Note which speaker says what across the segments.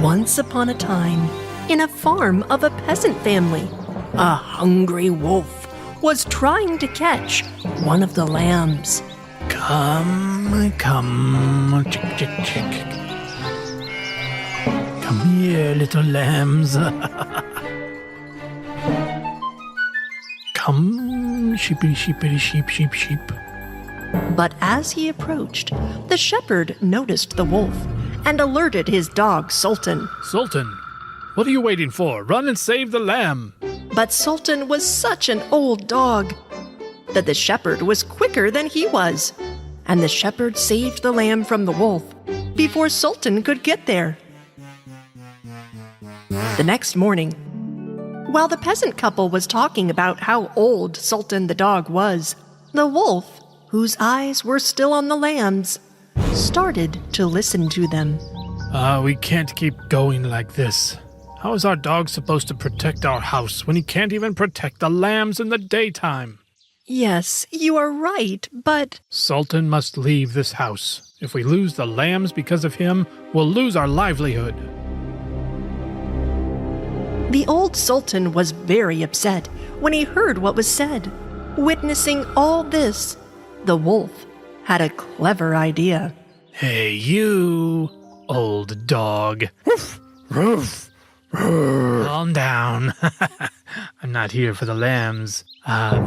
Speaker 1: Once upon a time, in a farm of a peasant family, a hungry wolf was trying to catch one of the lambs.
Speaker 2: Come, chick, chick, chick. Come here, little lambs. Come, sheepity, sheepity, sheep, sheep, sheep.
Speaker 1: But as he approached, the shepherd noticed the wolf and alerted his dog, Sultan.
Speaker 2: Sultan, what are you waiting for? Run and save the lamb.
Speaker 1: But Sultan was such an old dog that the shepherd was quicker than he was, and the shepherd saved the lamb from the wolf before Sultan could get there. The next morning, while the peasant couple was talking about how old Sultan the dog was, the wolf, whose eyes were still on the lambs, started to listen to them.
Speaker 2: We can't keep going like this. How is our dog supposed to protect our house when he can't even protect the lambs in the daytime?
Speaker 1: Yes, you are right, but...
Speaker 2: Sultan must leave this house. If we lose the lambs because of him, we'll lose our livelihood.
Speaker 1: The old Sultan was very upset when he heard what was said. Witnessing all this, the wolf had a clever idea.
Speaker 2: Hey, you, old dog. Roof, roof, roof. Calm down. I'm not here for the lambs.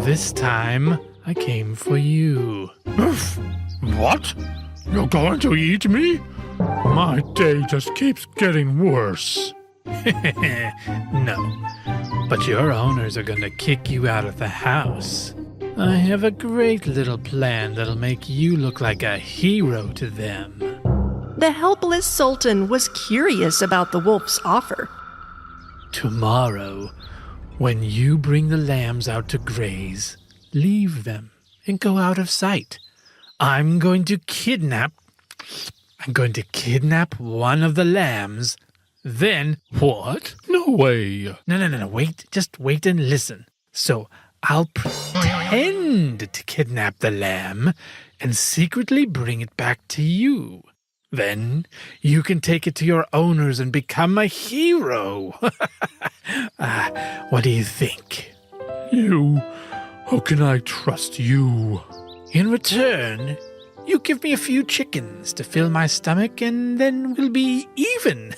Speaker 2: This time, I came for you. Roof. What? You're going to eat me? My day just keeps getting worse. No, but your owners are going to kick you out of the house. I have a great little plan that'll make you look like a hero to them.
Speaker 1: The helpless Sultan was curious about the wolf's offer.
Speaker 2: Tomorrow, when you bring the lambs out to graze, leave them and go out of sight. I'm going to kidnap one of the lambs. Then, what? No way. No, wait. Just wait and listen. So, I'll pretend to kidnap the lamb and secretly bring it back to you. Then, you can take it to your owners and become a hero. What do you think? How can I trust you? In return, you give me a few chickens to fill my stomach, and then we'll be even.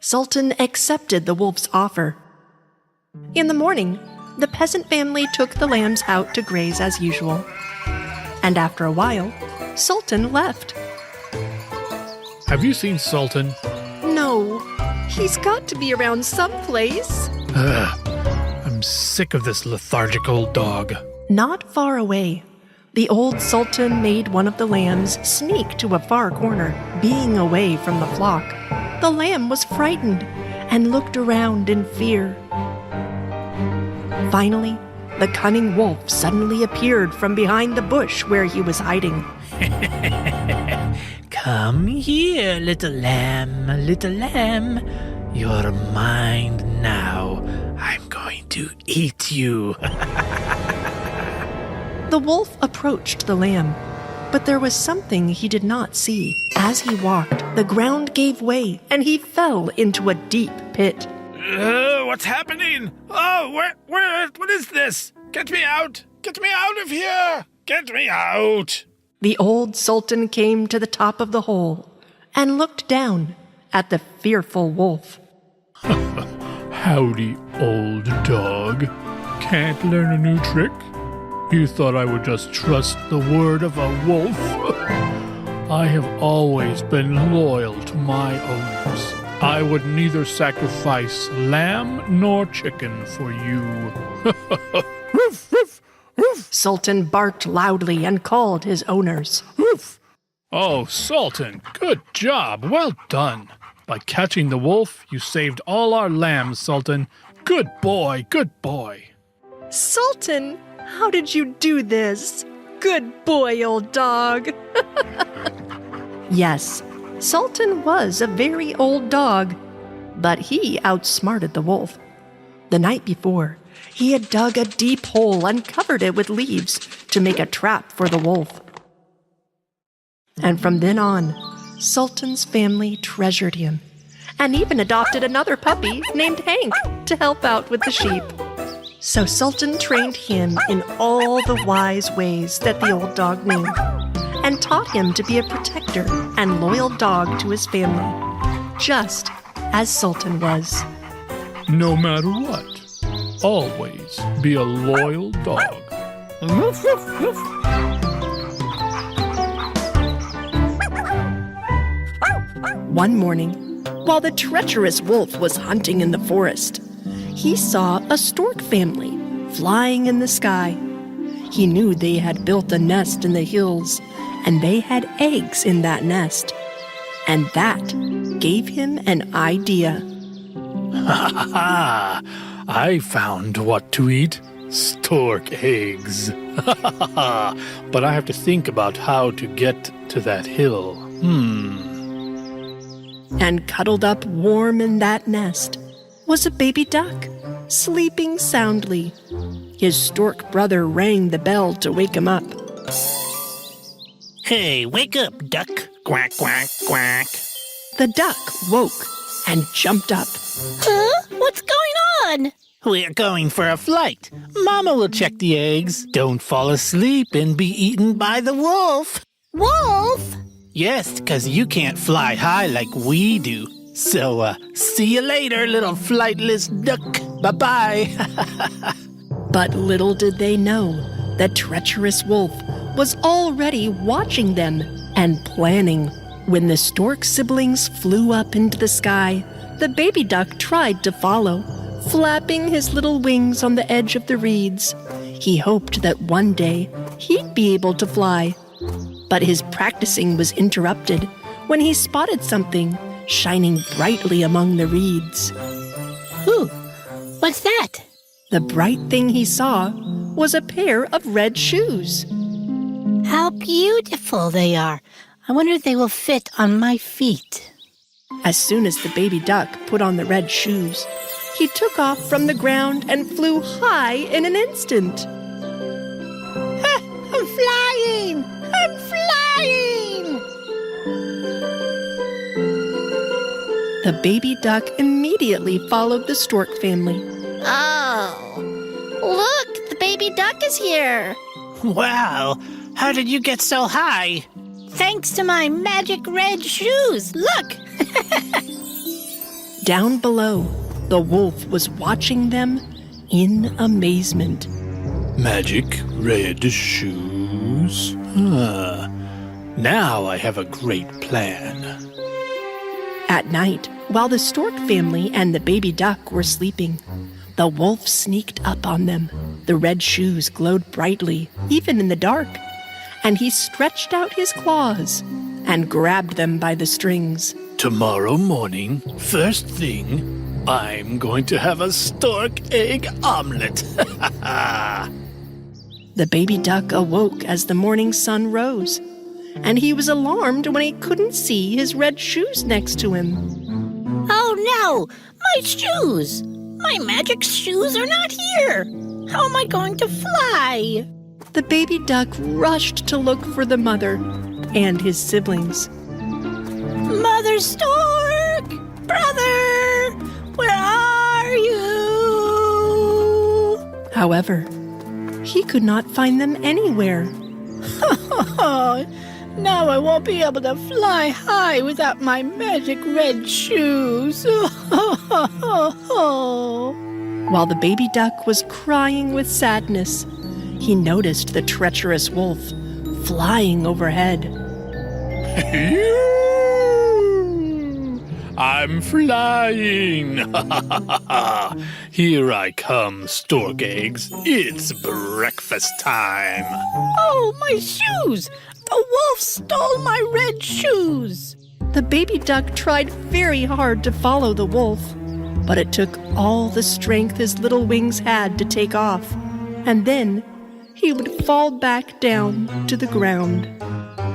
Speaker 1: Sultan accepted the wolf's offer. In the morning, the peasant family took the lambs out to graze as usual. And after a while, Sultan left.
Speaker 2: Have you seen Sultan?
Speaker 1: No, he's got to be around someplace.
Speaker 2: I'm sick of this lethargic old dog.
Speaker 1: Not far away, the old Sultan made one of the lambs sneak to a far corner, being away from the flock. The lamb was frightened and looked around in fear. Finally, the cunning wolf suddenly appeared from behind the bush where he was hiding.
Speaker 2: Come here, little lamb, little lamb. You're mine now. I'm going to eat you.
Speaker 1: The wolf approached the lamb, but there was something he did not see. As he walked, the ground gave way, and he fell into a deep pit.
Speaker 2: What's happening? Oh, what is this? Get me out! Get me out of here! Get me out!
Speaker 1: The old Sultan came to the top of the hole and looked down at the fearful wolf.
Speaker 2: Howdy, old dog. Can't learn a new trick? You thought I would just trust the word of a wolf? I have always been loyal to my owners. I would neither sacrifice lamb nor chicken for you. Roof, roof, roof.
Speaker 1: Sultan barked loudly and called his owners.
Speaker 2: Roof. Oh, Sultan, good job. Well done. By catching the wolf, you saved all our lambs, Sultan. Good boy, good boy.
Speaker 1: Sultan, how did you do this? Good boy, old dog. Yes, Sultan was a very old dog, but he outsmarted the wolf. The night before, he had dug a deep hole and covered it with leaves to make a trap for the wolf. And from then on, Sultan's family treasured him and even adopted another puppy named Hank to help out with the sheep. So Sultan trained him in all the wise ways that the old dog knew and taught him to be a protector and loyal dog to his family, just as Sultan was.
Speaker 3: No matter what, always be a loyal dog.
Speaker 1: One morning, while the treacherous wolf was hunting in the forest, he saw a stork family flying in the sky. He knew they had built a nest in the hills, and they had eggs in that nest. And that gave him an idea.
Speaker 3: Ha ha ha! I found what to eat. Stork eggs. But I have to think about how to get to that hill.
Speaker 1: And cuddled up warm in that nest was a baby duck, sleeping soundly. His stork brother rang the bell to wake him up.
Speaker 4: Hey, wake up, duck. Quack, quack, quack.
Speaker 1: The duck woke and jumped up.
Speaker 5: Huh? What's going on?
Speaker 4: We're going for a flight. Mama will check the eggs. Don't fall asleep and be eaten by the wolf.
Speaker 5: Wolf?
Speaker 4: Yes, 'cause you can't fly high like we do. So, see you later, little flightless duck. Bye-bye.
Speaker 1: But little did they know the treacherous wolf was already watching them and planning. When the stork siblings flew up into the sky, the baby duck tried to follow, flapping his little wings on the edge of the reeds. He hoped that one day he'd be able to fly. But his practicing was interrupted when he spotted something shining brightly among the reeds.
Speaker 5: Ooh, what's that?
Speaker 1: The bright thing he saw was a pair of red shoes.
Speaker 5: How beautiful they are. I wonder if they will fit on my feet.
Speaker 1: As soon as the baby duck put on the red shoes, he took off from the ground and flew high in an instant.
Speaker 5: I'm flying! I'm flying!
Speaker 1: The baby duck immediately followed the stork family.
Speaker 5: Oh, look, the baby duck is here.
Speaker 4: Wow, how did you get so high?
Speaker 5: Thanks to my magic red shoes. Look!
Speaker 1: Down below, the wolf was watching them in amazement.
Speaker 3: Magic red shoes. Now I have a great plan.
Speaker 1: At night, while the stork family and the baby duck were sleeping, the wolf sneaked up on them. The red shoes glowed brightly, even in the dark, and he stretched out his claws and grabbed them by the strings.
Speaker 3: Tomorrow morning, first thing, I'm going to have a stork egg omelet.
Speaker 1: The baby duck awoke as the morning sun rose, and he was alarmed when he couldn't see his red shoes next to him.
Speaker 5: Oh no, my shoes! My magic shoes are not here! How am I going to fly?
Speaker 1: The baby duck rushed to look for the mother and his siblings.
Speaker 5: Mother Stork! Brother! Where are you?
Speaker 1: However, he could not find them anywhere.
Speaker 5: Now I won't be able to fly high without my magic red shoes.
Speaker 1: While the baby duck was crying with sadness, he noticed the treacherous wolf flying overhead.
Speaker 3: I'm flying. Here I come, stork eggs. It's breakfast time.
Speaker 5: Oh, my shoes! The wolf stole my red shoes!
Speaker 1: The baby duck tried very hard to follow the wolf, but it took all the strength his little wings had to take off, and then he would fall back down to the ground.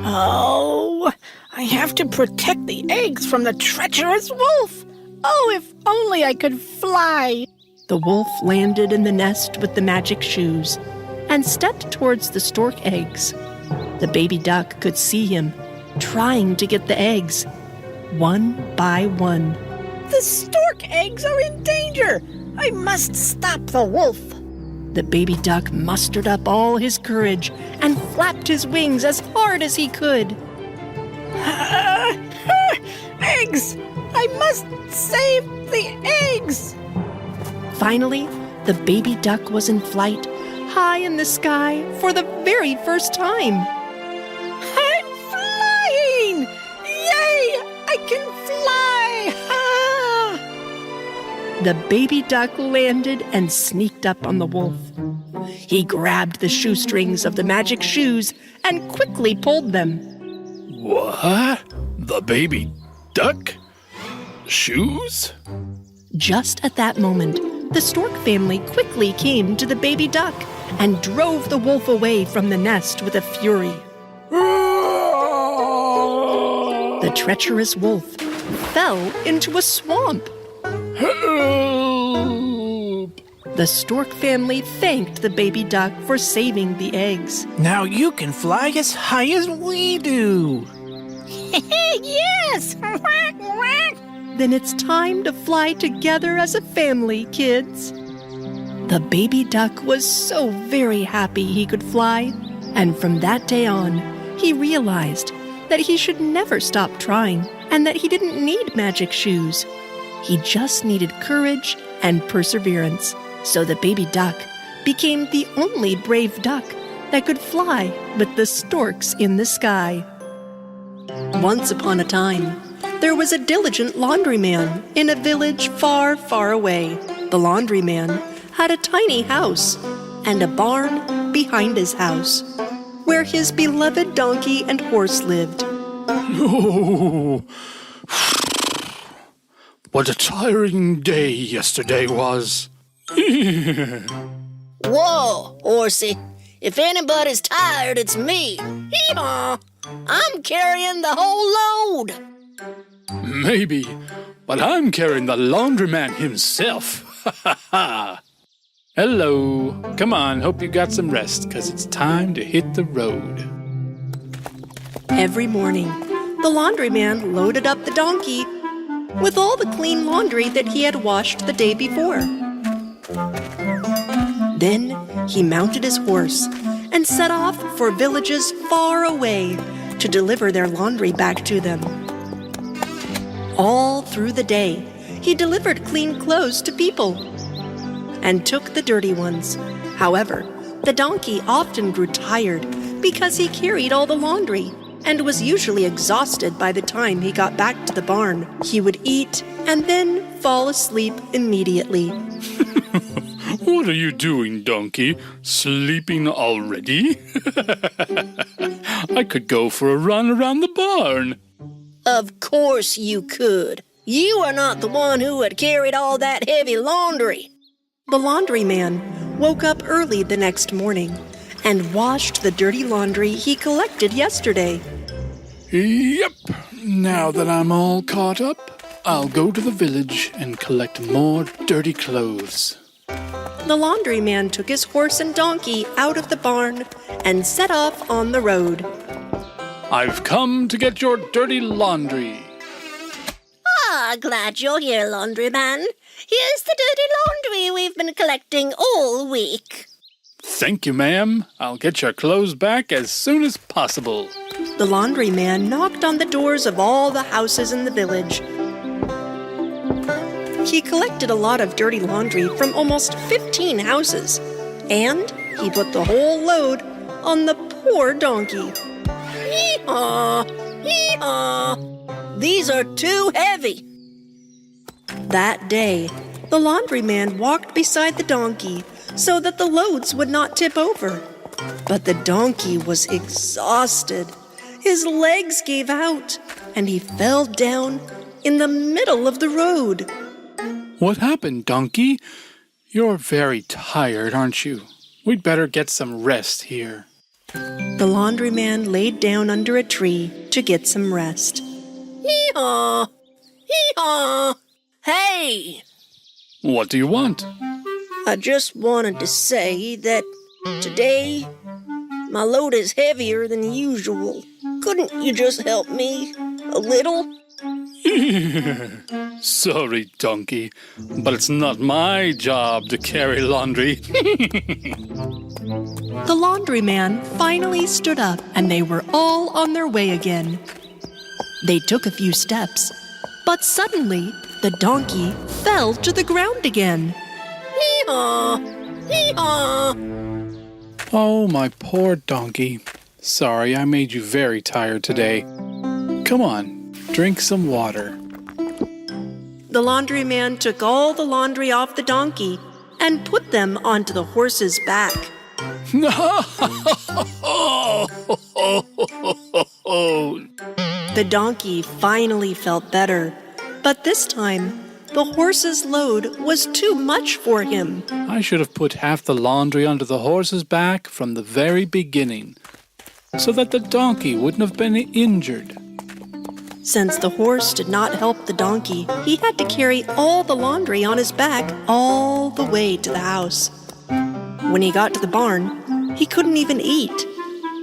Speaker 5: Oh, I have to protect the eggs from the treacherous wolf. Oh, if only I could fly.
Speaker 1: The wolf landed in the nest with the magic shoes and stepped towards the stork eggs. The baby duck could see him trying to get the eggs, one by one.
Speaker 5: The stork eggs are in danger! I must stop the wolf!
Speaker 1: The baby duck mustered up all his courage and flapped his wings as hard as he could.
Speaker 5: Eggs! I must save the eggs!
Speaker 1: Finally, the baby duck was in flight, high in the sky for the very first time.
Speaker 5: I'm flying! Yay! I can fly! Ah!
Speaker 1: The baby duck landed and sneaked up on the wolf. He grabbed the shoestrings of the magic shoes and quickly pulled them.
Speaker 3: What? The baby duck? Shoes?
Speaker 1: Just at that moment, the stork family quickly came to the baby duck and drove the wolf away from the nest with a fury. The treacherous wolf fell into a swamp.
Speaker 3: Help!
Speaker 1: The stork family thanked the baby duck for saving the eggs.
Speaker 4: Now you can fly as high as we do.
Speaker 5: Yes!
Speaker 1: Then it's time to fly together as a family, kids. The baby duck was so very happy he could fly, and from that day on, he realized that he should never stop trying and that he didn't need magic shoes. He just needed courage and perseverance. So the baby duck became the only brave duck that could fly with the storks in the sky. Once upon a time, there was a diligent laundryman in a village far, far away. The laundryman had a tiny house and a barn behind his house, where his beloved donkey and horse lived.
Speaker 3: Oh, what a tiring day yesterday was.
Speaker 6: Whoa, horsey. If anybody's tired, it's me. Hee-haw! I'm carrying the whole load.
Speaker 3: Maybe, but I'm carrying the laundryman himself. Hello. Come on, hope you got some rest, 'cause it's time to hit the road.
Speaker 1: Every morning, the laundryman loaded up the donkey with all the clean laundry that he had washed the day before. Then he mounted his horse and set off for villages far away to deliver their laundry back to them. All through the day, he delivered clean clothes to people and took the dirty ones. However, the donkey often grew tired because he carried all the laundry and was usually exhausted by the time he got back to the barn. He would eat and then fall asleep immediately.
Speaker 3: What are you doing, donkey? Sleeping already? I could go for a run around the barn.
Speaker 6: Of course you could. You are not the one who had carried all that heavy laundry.
Speaker 1: The laundryman woke up early the next morning and washed the dirty laundry he collected yesterday.
Speaker 3: Yep. Now that I'm all caught up, I'll go to the village and collect more dirty clothes.
Speaker 1: The laundryman took his horse and donkey out of the barn and set off on the road.
Speaker 3: I've come to get your dirty laundry.
Speaker 6: Ah, glad you're here, laundryman. Here's the dirty laundry we've been collecting all week.
Speaker 3: Thank you, ma'am. I'll get your clothes back as soon as possible.
Speaker 1: The laundryman knocked on the doors of all the houses in the village. He collected a lot of dirty laundry from almost 15 houses, and he put the whole load on the poor donkey.
Speaker 6: Hee-haw! Hee-haw! These are too heavy.
Speaker 1: That day, the laundryman walked beside the donkey so that the loads would not tip over. But the donkey was exhausted. His legs gave out, and he fell down in the middle of the road.
Speaker 3: What happened, donkey? You're very tired, aren't you? We'd better get some rest here.
Speaker 1: The laundryman laid down under a tree to get some rest.
Speaker 6: Hee-haw! Hee-haw! Hey!
Speaker 3: What do you want?
Speaker 6: I just wanted to say that today my load is heavier than usual. Couldn't you just help me a little?
Speaker 3: Sorry, donkey, but it's not my job to carry laundry.
Speaker 1: The laundryman finally stood up and they were all on their way again. They took a few steps, but suddenly the donkey fell to the ground again.
Speaker 6: Hee-haw! Hee-haw!
Speaker 3: Oh, my poor donkey. Sorry, I made you very tired today. Come on, drink some water.
Speaker 1: The laundryman took all the laundry off the donkey and put them onto the horse's back. The donkey finally felt better, but this time the horse's load was too much for him.
Speaker 3: I should have put half the laundry onto the horse's back from the very beginning, so that the donkey wouldn't have been injured.
Speaker 1: Since the horse did not help the donkey, he had to carry all the laundry on his back all the way to the house. When he got to the barn, he couldn't even eat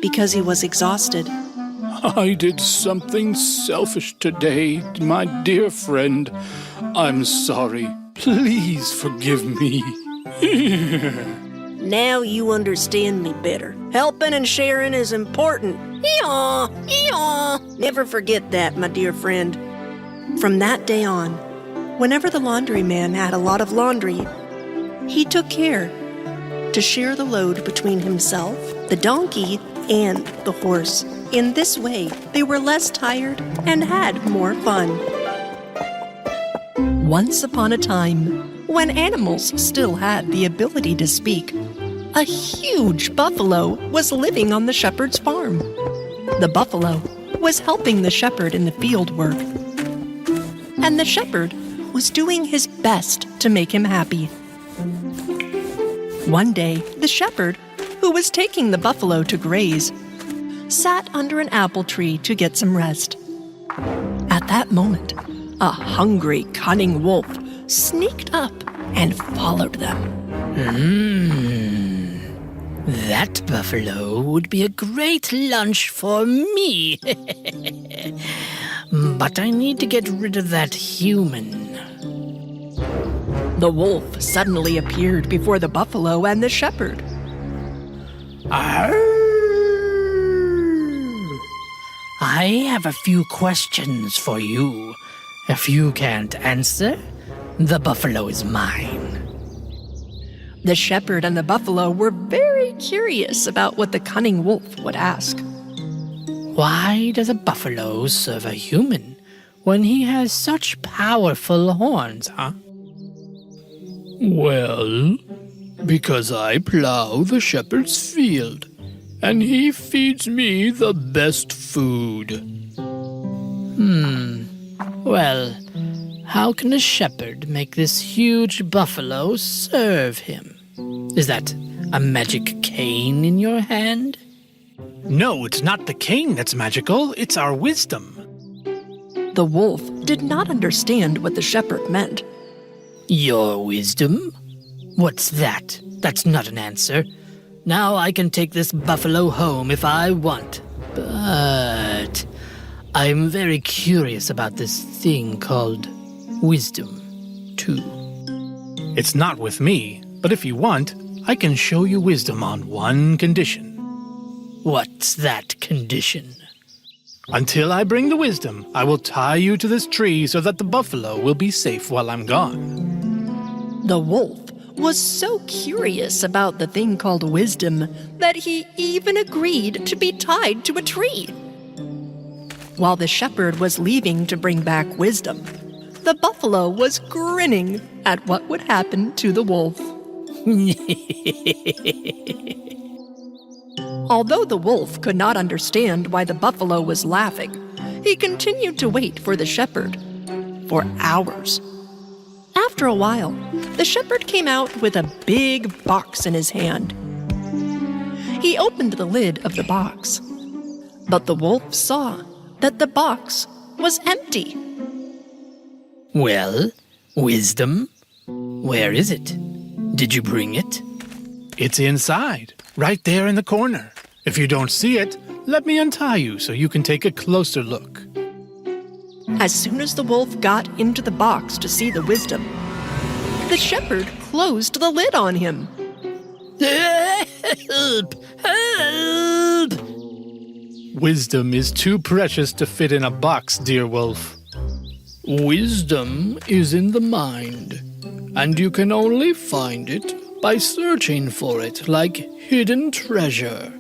Speaker 1: because he was exhausted.
Speaker 3: I did something selfish today, my dear friend. I'm sorry. Please forgive me.
Speaker 1: Now you understand me better. Helping and sharing is important. Hee-haw! Hee-haw! Never forget that, my dear friend. From that day on, whenever the laundryman had a lot of laundry, he took care to share the load between himself, the donkey, and the horse. In this way, they were less tired and had more fun. Once upon a time, when animals still had the ability to speak, a huge buffalo was living on the shepherd's farm. The buffalo was helping the shepherd in the field work, and the shepherd was doing his best to make him happy. One day, the shepherd, who was taking the buffalo to graze, sat under an apple tree to get some rest. At that moment, a hungry, cunning wolf sneaked up and followed them.
Speaker 5: That buffalo would be a great lunch for me. But I need to get rid of that human.
Speaker 1: The wolf suddenly appeared before the buffalo and the shepherd.
Speaker 5: Arr! I have a few questions for you. If you can't answer, the buffalo is mine.
Speaker 1: The shepherd and the buffalo were very curious about what the cunning wolf would ask.
Speaker 5: Why does a buffalo serve a human when he has such powerful horns, huh?
Speaker 3: Well, because I plow the shepherd's field, and he feeds me the best food.
Speaker 5: Well, how can a shepherd make this huge buffalo serve him? Is that a magic cane in your hand?
Speaker 2: No, it's not the cane that's magical, it's our wisdom.
Speaker 1: The wolf did not understand what the shepherd meant.
Speaker 5: Your wisdom? What's that? That's not an answer. Now I can take this buffalo home if I want. But I'm very curious about this thing called wisdom, too.
Speaker 2: It's not with me, but if you want, I can show you wisdom on one condition.
Speaker 5: What's that condition?
Speaker 2: Until I bring the wisdom, I will tie you to this tree so that the buffalo will be safe while I'm gone.
Speaker 1: The wolf was so curious about the thing called wisdom that he even agreed to be tied to a tree. While the shepherd was leaving to bring back wisdom, the buffalo was grinning at what would happen to the wolf. Although the wolf could not understand why the buffalo was laughing, he continued to wait for the shepherd for hours. After a while, the shepherd came out with a big box in his hand. He opened the lid of the box, but the wolf saw that the box was empty.
Speaker 5: Well, wisdom? Where is it? Did you bring it?
Speaker 2: It's inside, right there in the corner. If you don't see it,
Speaker 3: let me untie you so you can take a closer look.
Speaker 1: As soon as the wolf got into the box to see the wisdom, the shepherd closed the lid on him.
Speaker 5: Help! Help!
Speaker 3: Wisdom is too precious to fit in a box, dear wolf.
Speaker 5: Wisdom is in the mind, and you can only find it by searching for it like hidden treasure.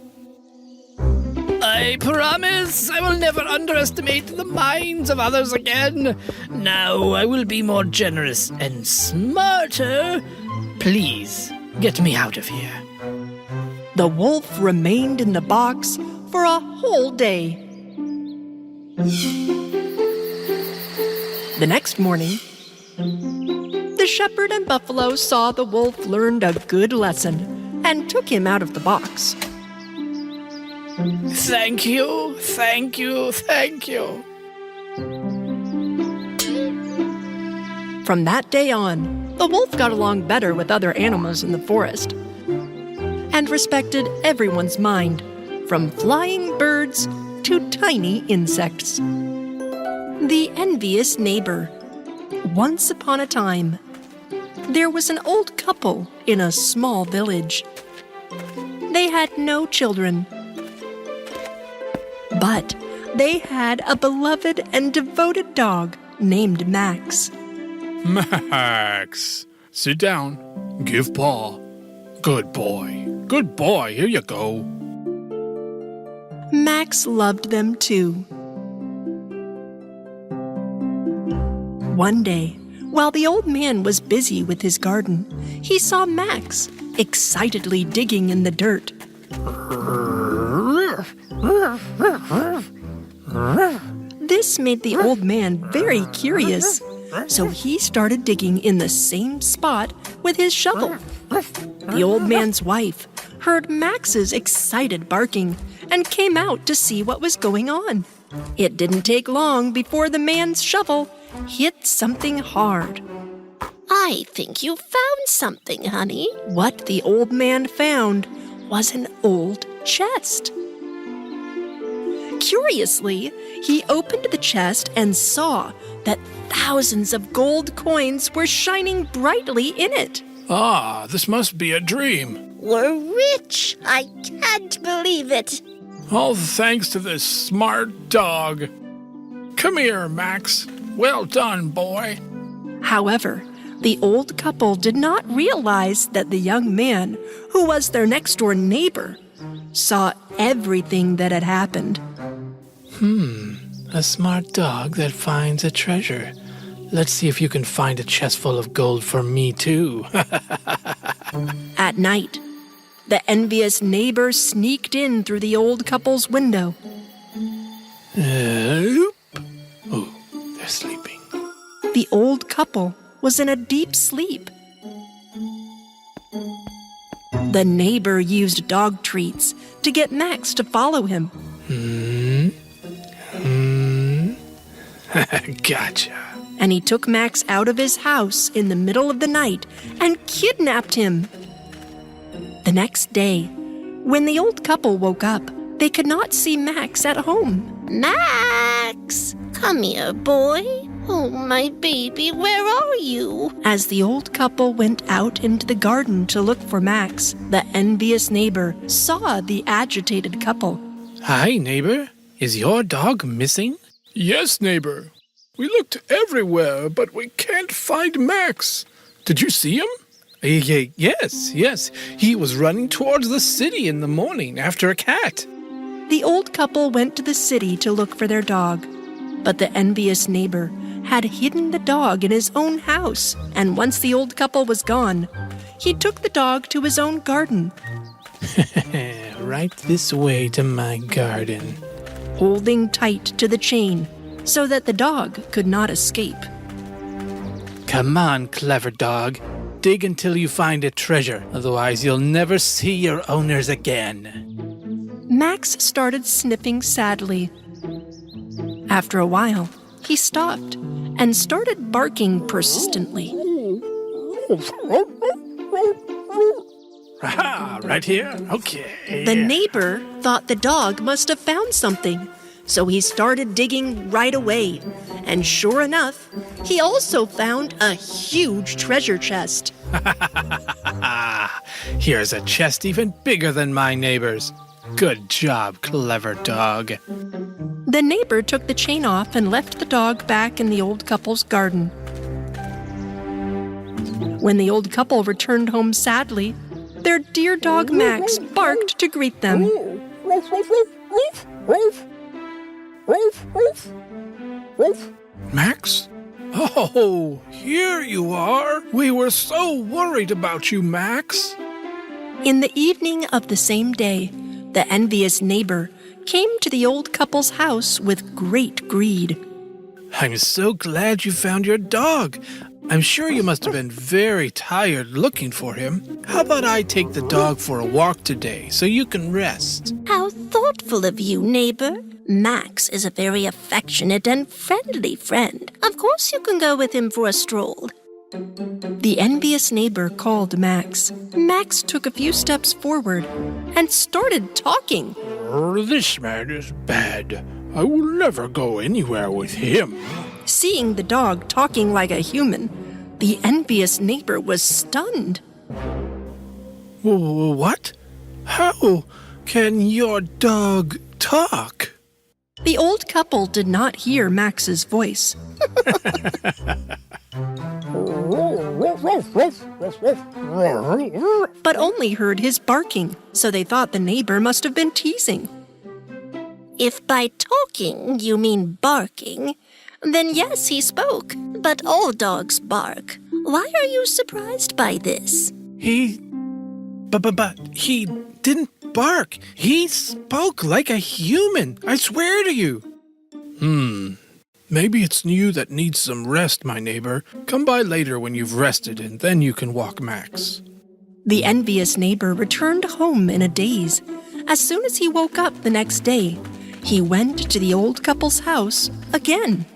Speaker 5: I promise I will never underestimate the minds of others again. Now I will be more generous and smarter. Please, get me out of here.
Speaker 1: The wolf remained in the box for a whole day. The next morning, the shepherd and buffalo saw the wolf learned a good lesson and took him out of the box.
Speaker 5: Thank you, thank you, thank you.
Speaker 1: From that day on, the wolf got along better with other animals in the forest and respected everyone's mind, from flying birds to tiny insects. The envious neighbor. Once upon a time, there was an old couple in a small village. They had no children, but they had a beloved and devoted dog named Max.
Speaker 3: Max, sit down. Give paw. Good boy. Good boy. Here you go.
Speaker 1: Max loved them too. One day, while the old man was busy with his garden, he saw Max excitedly digging in the dirt. This made the old man very curious, so he started digging in the same spot with his shovel. The old man's wife heard Max's excited barking and came out to see what was going on. It didn't take long before the man's shovel hit something hard.
Speaker 6: I think you found something, honey.
Speaker 1: What the old man found was an old chest. Curiously, he opened the chest and saw that thousands of gold coins were shining brightly in it.
Speaker 3: Ah, this must be a dream.
Speaker 6: We're rich. I can't believe it.
Speaker 3: All thanks to this smart dog. Come here, Max. Well done, boy.
Speaker 1: However, the old couple did not realize that the young man, who was their next-door neighbor, saw everything that had happened.
Speaker 2: A smart dog that finds a treasure. Let's see if you can find a chest full of gold for me, too.
Speaker 1: At night, the envious neighbor sneaked in through the old couple's window.
Speaker 2: Oh, they're sleeping.
Speaker 1: The old couple was in a deep sleep. The neighbor used dog treats to get Max to follow him.
Speaker 2: Gotcha.
Speaker 1: And he took Max out of his house in the middle of the night and kidnapped him. The next day, when the old couple woke up, they could not see Max at home.
Speaker 6: Max! Come here, boy. Oh, my baby, where are you?
Speaker 1: As the old couple went out into the garden to look for Max, the envious neighbor saw the agitated couple.
Speaker 2: Hi, neighbor. Is your dog missing?
Speaker 3: Yes, neighbor. We looked everywhere, but we can't find Max. Did you see him?
Speaker 2: Yes. He was running towards the city in the morning after a cat.
Speaker 1: The old couple went to the city to look for their dog, but the envious neighbor had hidden the dog in his own house, and once the old couple was gone, he took the dog to his own garden.
Speaker 2: Right this way to my garden.
Speaker 1: Holding tight to the chain so that the dog could not escape.
Speaker 2: Come on, clever dog. Dig until you find a treasure, otherwise you'll never see your owners again.
Speaker 1: Max started sniffing sadly. After a while, he stopped and started barking persistently.
Speaker 3: Aha, right here? Okay.
Speaker 1: The neighbor thought the dog must have found something, so he started digging right away. And sure enough, he also found a huge treasure chest.
Speaker 4: Here's a chest even bigger than my neighbor's. Good job, clever dog.
Speaker 1: The neighbor took the chain off and left the dog back in the old couple's garden. When the old couple returned home sadly, their dear dog Max barked to greet them.
Speaker 3: Max? Oh, here you are. We were so worried about you, Max.
Speaker 1: In the evening of the same day, the envious neighbor came to the old couple's house with great greed.
Speaker 4: I'm so glad you found your dog. I'm sure you must have been very tired looking for him. How about I take the dog for a walk today so you can rest?
Speaker 6: How thoughtful of you, neighbor. Max is a very affectionate and friendly friend. Of course you can go with him for a stroll.
Speaker 1: The envious neighbor called Max. Max took a few steps forward and started talking.
Speaker 3: This man is bad. I will never go anywhere with him.
Speaker 1: Seeing the dog talking like a human, the envious neighbor was stunned.
Speaker 4: What? How can your dog talk?
Speaker 1: The old couple did not hear Max's voice. But only heard his barking, so they thought the neighbor must have been teasing.
Speaker 6: If by talking you mean barking, then yes, he spoke. But all dogs bark. Why are you surprised by this?
Speaker 4: But he didn't bark. He spoke like a human. I swear to you.
Speaker 3: Maybe it's you that needs some rest, my neighbor. Come by later when you've rested, and then you can walk Max.
Speaker 1: The envious neighbor returned home in a daze. As soon as he woke up the next day, he went to the old couple's house again.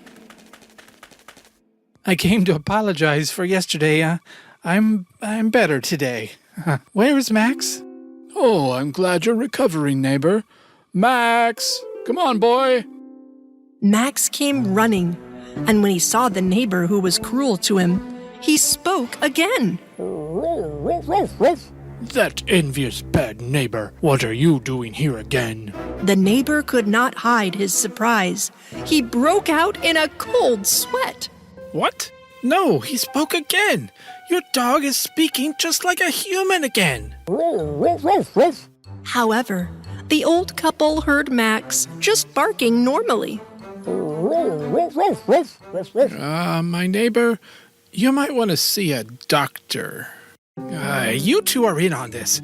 Speaker 4: I came to apologize for yesterday. I'm better today. Where is Max?
Speaker 3: Oh, I'm glad you're recovering, neighbor. Max! Come on, boy!
Speaker 1: Max came running, and when he saw the neighbor who was cruel to him, he spoke again.
Speaker 3: That envious bad neighbor, what are you doing here again?
Speaker 1: The neighbor could not hide his surprise. He broke out in a cold sweat.
Speaker 4: What? No, he spoke again. Your dog is speaking just like a human again.
Speaker 1: However, the old couple heard Max just barking normally.
Speaker 3: My neighbor, you might want to see a doctor.
Speaker 4: You two are in on this.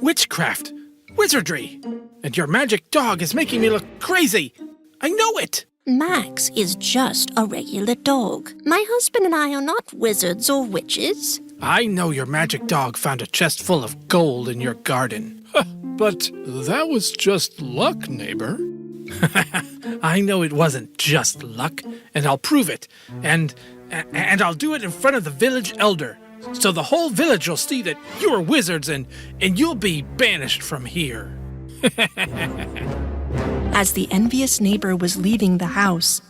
Speaker 4: Witchcraft, wizardry, and your magic dog is making me look crazy. I know it.
Speaker 6: Max is just a regular dog. My husband and I are not wizards or witches.
Speaker 4: I know your magic dog found a chest full of gold in your garden.
Speaker 3: But that was just luck, neighbor.
Speaker 4: I know it wasn't just luck, and I'll prove it. And I'll do it in front of the village elder. So the whole village will see that you're wizards and you'll be banished from here.
Speaker 1: As the envious neighbor was leaving the house,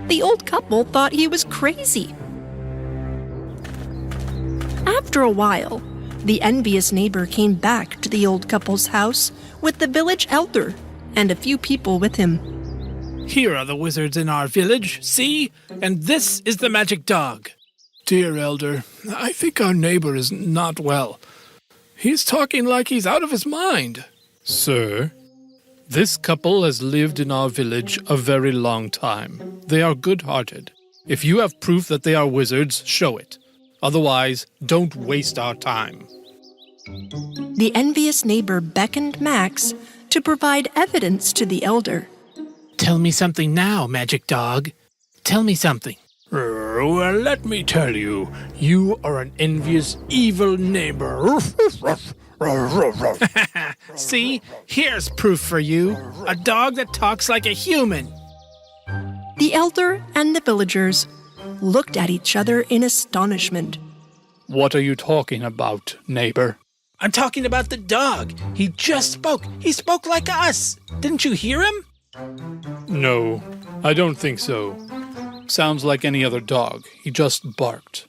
Speaker 1: the old couple thought he was crazy. After a while, the envious neighbor came back to the old couple's house with the village elder and a few people with him.
Speaker 4: Here are the wizards in our village, see? And this is the magic dog.
Speaker 3: Dear elder, I think our neighbor is not well. He's talking like he's out of his mind. Sir, this couple has lived in our village a very long time. They are good-hearted. If you have proof that they are wizards, show it. Otherwise, don't waste our time.
Speaker 1: The envious neighbor beckoned Max to provide evidence to the elder.
Speaker 4: Tell me something now, magic dog. Tell me something.
Speaker 3: Well, let me tell you, you are an envious, evil neighbor.
Speaker 4: See, here's proof for you. A dog that talks like a human.
Speaker 1: The elder and the villagers looked at each other in astonishment.
Speaker 3: What are you talking about, neighbor?
Speaker 4: I'm talking about the dog. He just spoke. He spoke like us. Didn't you hear him?
Speaker 3: No, I don't think so. Sounds like any other dog. He just barked.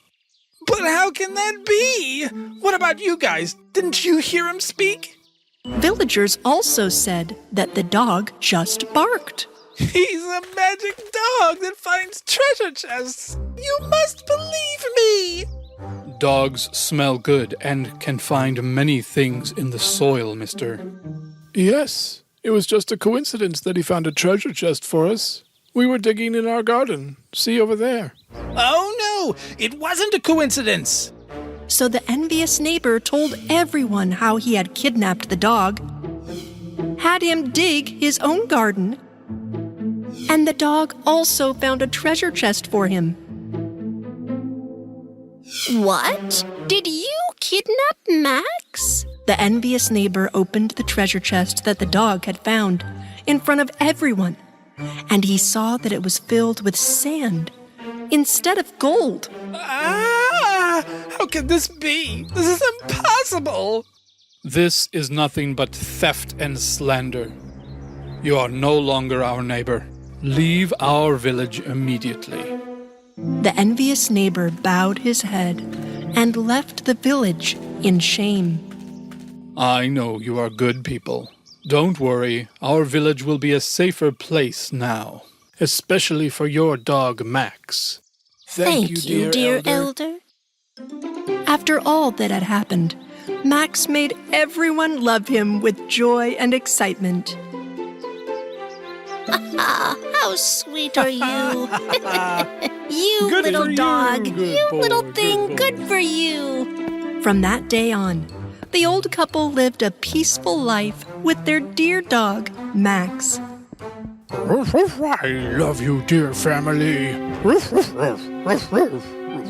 Speaker 4: But how can that be? What about you guys? Didn't you hear him speak?
Speaker 1: Villagers also said that the dog just barked.
Speaker 4: He's a magic dog that finds treasure chests. You must believe me.
Speaker 3: Dogs smell good and can find many things in the soil, mister. Yes, it was just a coincidence that he found a treasure chest for us. We were digging in our garden. See over there.
Speaker 4: Oh no, it wasn't a coincidence.
Speaker 1: So the envious neighbor told everyone how he had kidnapped the dog, had him dig his own garden, and the dog also found a treasure chest for him.
Speaker 6: What? Did you kidnap Max?
Speaker 1: The envious neighbor opened the treasure chest that the dog had found in front of everyone, and he saw that it was filled with sand instead of gold.
Speaker 4: How can this be? This is impossible.
Speaker 3: This is nothing but theft and slander. You are no longer our neighbor. Leave our village immediately.
Speaker 1: The envious neighbor bowed his head and left the village in shame.
Speaker 3: I know you are good people. Don't worry, our village will be a safer place now, especially for your dog, Max.
Speaker 6: Thank you, dear elder.
Speaker 1: After all that had happened, Max made everyone love him with joy and excitement.
Speaker 6: How sweet are you? You
Speaker 4: Good
Speaker 6: little
Speaker 4: for you.
Speaker 6: dog.
Speaker 3: Good
Speaker 6: You
Speaker 3: boy,
Speaker 6: little
Speaker 3: good
Speaker 6: thing.
Speaker 3: boy.
Speaker 6: Good for you.
Speaker 1: From that day on, the old couple lived a peaceful life with their dear dog, Max.
Speaker 3: I love you, dear family.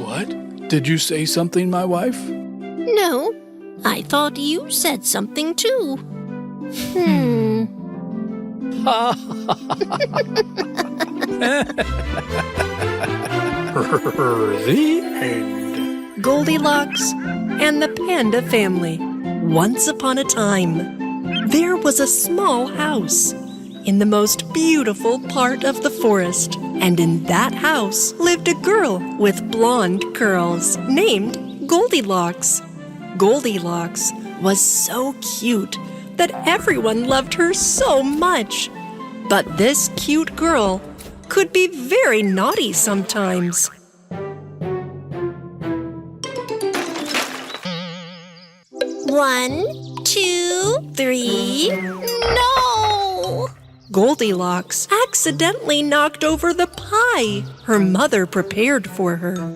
Speaker 3: What? Did you say something, my wife?
Speaker 6: No, I thought you said something too.
Speaker 3: The end.
Speaker 1: Goldilocks and the Panda Family. Once upon a time, there was a small house in the most beautiful part of the forest, and in that house lived a girl with blonde curls named Goldilocks. Goldilocks was so cute that everyone loved her so much. But this cute girl could be very naughty sometimes.
Speaker 6: One, two, three. No!
Speaker 1: Goldilocks accidentally knocked over the pie her mother prepared for her.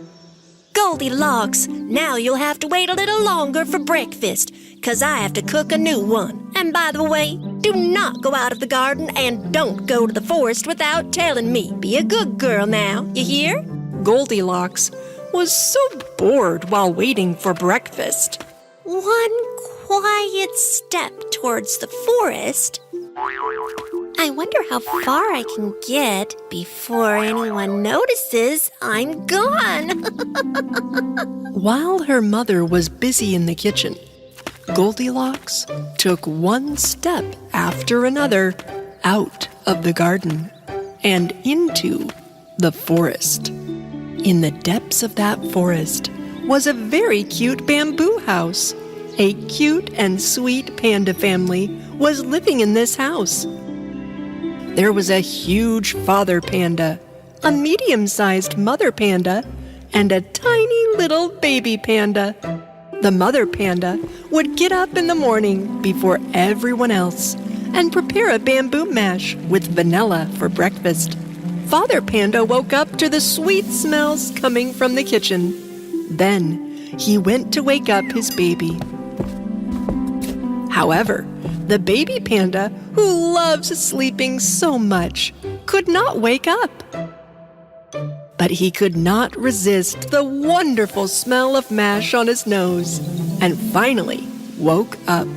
Speaker 6: Goldilocks, now you'll have to wait a little longer for breakfast, 'cause I have to cook a new one. And by the way, do not go out of the garden and don't go to the forest without telling me. Be a good girl now, you hear?
Speaker 1: Goldilocks was so bored while waiting for breakfast.
Speaker 6: One quiet step towards the forest. I wonder how far I can get before anyone notices I'm gone.
Speaker 1: While her mother was busy in the kitchen, Goldilocks took one step after another out of the garden and into the forest. In the depths of that forest was a very cute bamboo house. A cute and sweet panda family was living in this house. There was a huge father panda, a medium-sized mother panda, and a tiny little baby panda. The mother panda would get up in the morning before everyone else and prepare a bamboo mash with vanilla for breakfast. Father panda woke up to the sweet smells coming from the kitchen. Then he went to wake up his baby. However, the baby panda, who loves sleeping so much, could not wake up. But he could not resist the wonderful smell of mash on his nose and finally woke up.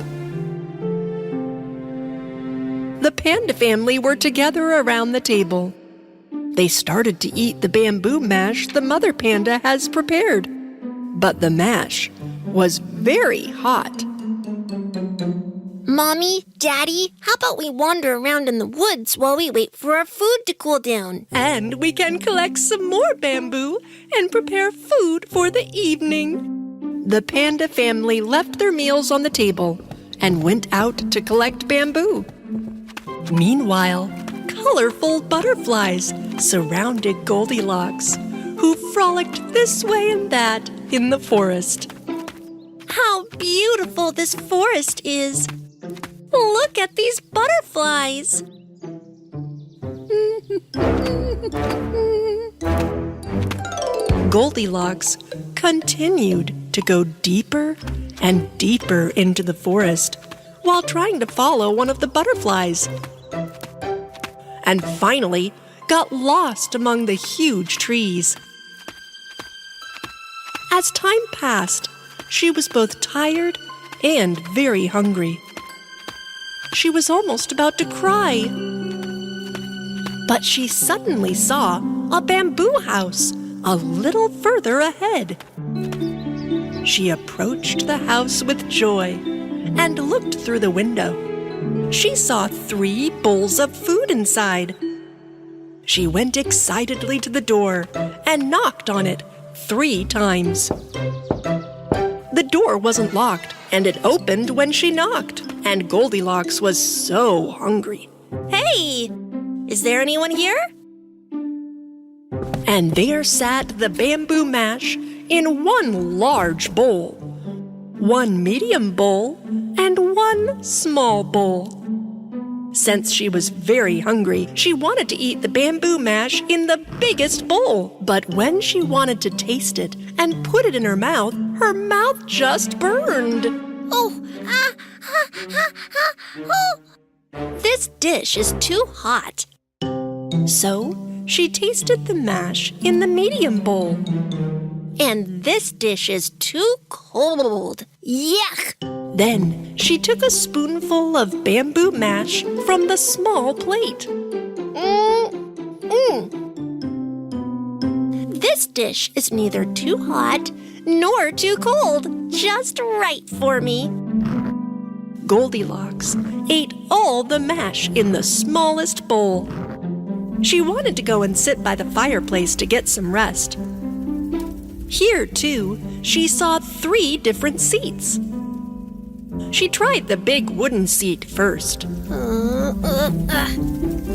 Speaker 1: The panda family were together around the table. They started to eat the bamboo mash the mother panda has prepared. But the mash was very hot.
Speaker 6: Mommy, Daddy, how about we wander around in the woods while we wait for our food to cool down?
Speaker 1: And we can collect some more bamboo and prepare food for the evening. The panda family left their meals on the table and went out to collect bamboo. Meanwhile, colorful butterflies surrounded Goldilocks, who frolicked this way and that in the forest.
Speaker 6: How beautiful this forest is! Look at these butterflies!
Speaker 1: Goldilocks continued to go deeper and deeper into the forest while trying to follow one of the butterflies. And finally got lost among the huge trees. As time passed, she was both tired and very hungry. She was almost about to cry. But she suddenly saw a bamboo house a little further ahead. She approached the house with joy and looked through the window. She saw 3 bowls of food inside. She went excitedly to the door and knocked on it 3 times. The door wasn't locked, and it opened when she knocked, and Goldilocks was so hungry.
Speaker 6: Hey! Is there anyone here?
Speaker 1: And there sat the bamboo mash in 1 large bowl, 1 medium bowl, and 1 small bowl. Since she was very hungry, she wanted to eat the bamboo mash in the biggest bowl. But when she wanted to taste it and put it in her mouth just burned.
Speaker 6: This dish is too hot.
Speaker 1: So she tasted the mash in the medium bowl.
Speaker 6: And this dish is too cold. Yuck!
Speaker 1: Then she took a spoonful of bamboo mash from the small plate.
Speaker 6: This dish is neither too hot nor too cold. Just right for me.
Speaker 1: Goldilocks ate all the mash in the smallest bowl. She wanted to go and sit by the fireplace to get some rest. Here, too, she saw 3 different seats. She tried the big wooden seat first.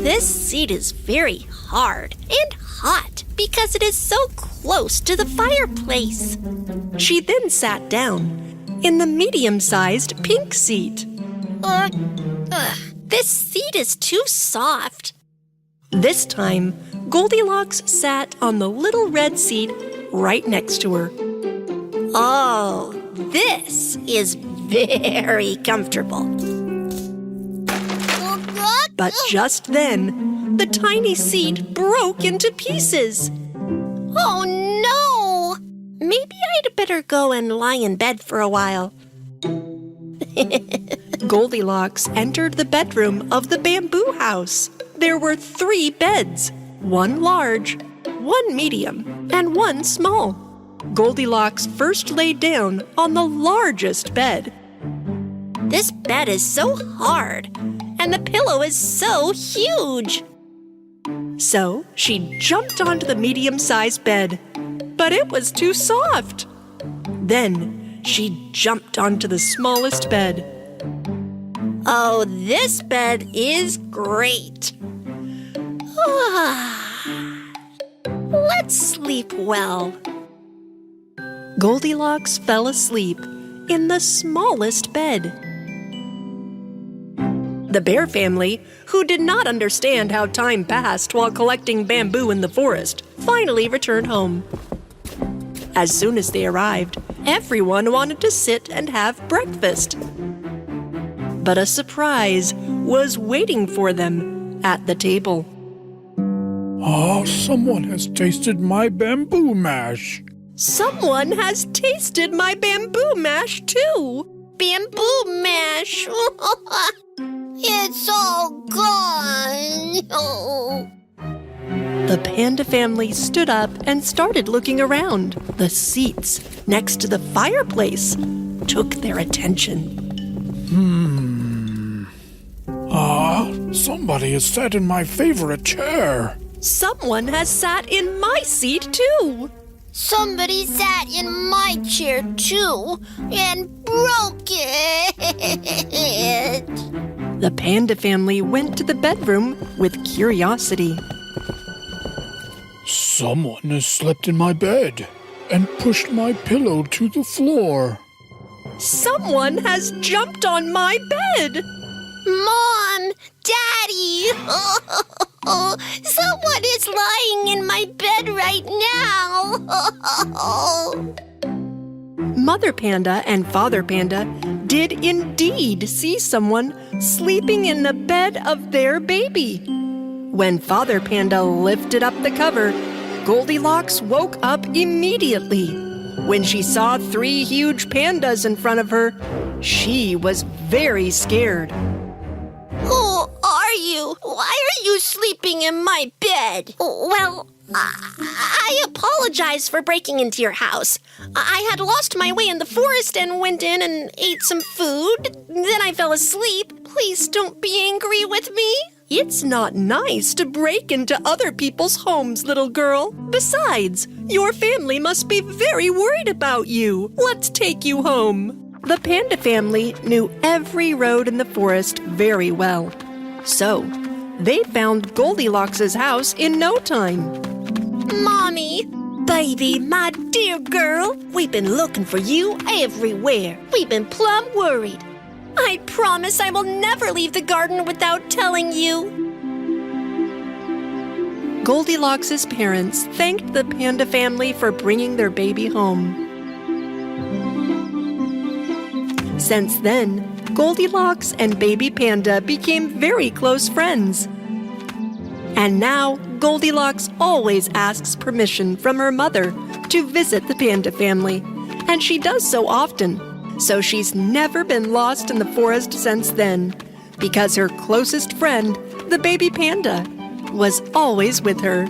Speaker 6: This seat is very hard and hot because it is so close to the fireplace.
Speaker 1: She then sat down in the medium-sized pink seat.
Speaker 6: This seat is too soft.
Speaker 1: This time, Goldilocks sat on the little red seat right next to her.
Speaker 6: Oh, this is very comfortable.
Speaker 1: But just then, the tiny seat broke into pieces.
Speaker 6: Oh no! Maybe I'd better go and lie in bed for a while.
Speaker 1: Goldilocks entered the bedroom of the bamboo house. There were 3 beds, 1 large, 1 medium, and 1 small. Goldilocks first lay down on the largest bed.
Speaker 6: This bed is so hard, and the pillow is so huge.
Speaker 1: So she jumped onto the medium-sized bed, but it was too soft. Then she jumped onto the smallest bed.
Speaker 6: Oh, this bed is great. Let's sleep well.
Speaker 1: Goldilocks fell asleep in the smallest bed. The bear family, who did not understand how time passed while collecting bamboo in the forest, finally returned home. As soon as they arrived, everyone wanted to sit and have breakfast. But a surprise was waiting for them at the table.
Speaker 3: Someone has tasted my bamboo mash.
Speaker 1: Someone has tasted my bamboo mash, too.
Speaker 6: Bamboo mash. It's all gone. Oh.
Speaker 1: The panda family stood up and started looking around. The seats next to the fireplace took their attention.
Speaker 3: Somebody has sat in my favorite chair.
Speaker 1: Someone has sat in my seat, too.
Speaker 7: Somebody sat in my chair too and broke it.
Speaker 1: The panda family went to the bedroom with curiosity.
Speaker 3: Someone has slept in my bed and pushed my pillow to the floor.
Speaker 1: Someone has jumped on my bed.
Speaker 7: Mom! Daddy! Someone is lying in my bed right now.
Speaker 1: Mother Panda and Father Panda did indeed see someone sleeping in the bed of their baby. When Father Panda lifted up the cover, Goldilocks woke up immediately. When she saw 3 huge pandas in front of her, she was very scared.
Speaker 7: Who are you? Why are you sleeping in my bed?
Speaker 6: Well, I apologize for breaking into your house. I had lost my way in the forest and went in and ate some food. Then I fell asleep. Please don't be angry with me.
Speaker 1: It's not nice to break into other people's homes, little girl. Besides, your family must be very worried about you. Let's take you home. The panda family knew every road in the forest very well. So, they found Goldilocks' house in no time.
Speaker 6: Mommy, baby, my dear girl, we've been looking for you everywhere. We've been plumb worried. I promise I will never leave the garden without telling you.
Speaker 1: Goldilocks' parents thanked the panda family for bringing their baby home. Since then, Goldilocks and Baby Panda became very close friends. And now, Goldilocks always asks permission from her mother to visit the panda family, and she does so often. So she's never been lost in the forest since then, because her closest friend, the baby panda, was always with her.